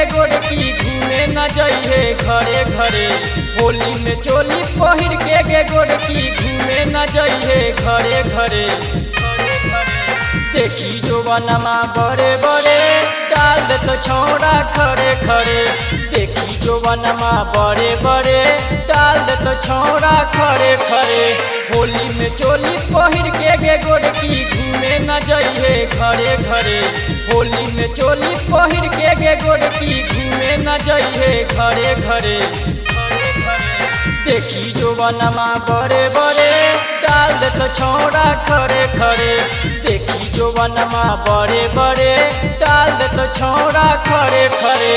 गे गोरकी घूमे न जइहे घरे घरे। होली में चोली पहिर के गे गोरकी घूमे न जइहे घरे घरे। देखी जोवनमा बड़े बड़े डाल दे तो छौड़ा खरे खरे। देखी जोवनमा बड़े बड़े डाल दे तो छौड़ा खरे खरे। होली में चोली पहिर के गे गोरकी घूमे न जइहे घरे घरे। होली में चोली पहिर के गे गोरकी घूमे न जइहे घरे घरे। देखी जोवनमा बड़े बड़े डाल दे तो छौड़ा खरे खरे। देखी जोवनमा बड़े बड़े डाल दे तो छौड़ा खरे खरे।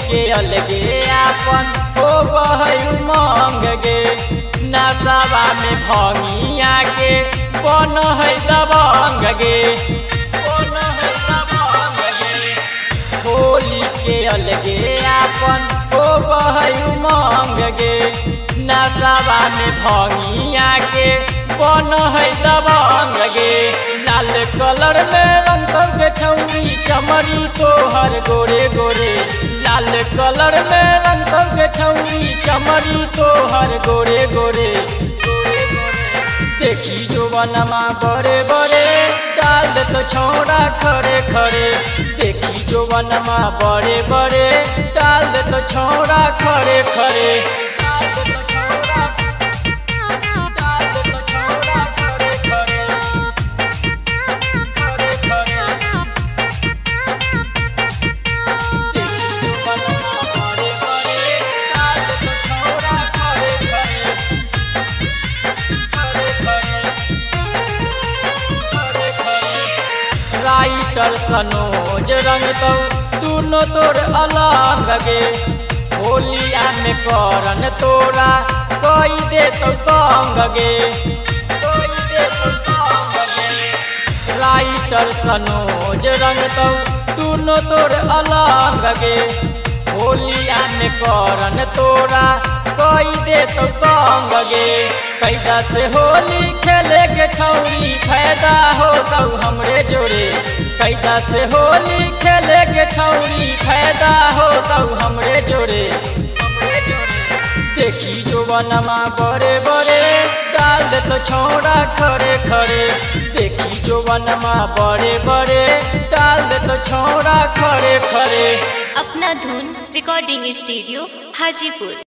के अलगे आपन हो उमंग गे। नशवा में भंगिया के बन है दबंग गे। होली के अलगे आपन हो उमंग गे। नशवा में भंगिया के बन है दबंग गे। लाल कलर में रंग के छौरी चमरी तोहर गोरे गोरे। लाल कलर में रंग के छौरी चमरी तोहर गोरे गोरे। देखी जोवनमा बड़े बड़े डाल दे तो छौड़ा खरे खरे। देखी जोवनमा बड़े बड़े डाल दे तो छौड़ा खरे खरे। राइटर सनोज रंग तो दोनों तोर अलग गे। होलिया में करन तोरा कोई दे तो तंग गे। राइटर सनोज रंग तो दोनों तोर अलग गे। होलिया में करन तोरा कोई दे तो तंग गे। कैदा से होली खेले के छौरी फायदा हो तो हमरे जोरे। कैदा से होली खेले के छौरी फायदा हो तो हमरे जोरे। देखी जोवनमा बड़े बड़े डाल दे तो छौड़ा खरे खरे। देखी जोवनमा बड़े बड़े डाल दे तो छौड़ा खरे खरे। अपना धुन रिकॉर्डिंग स्टूडियो हाजीपुर।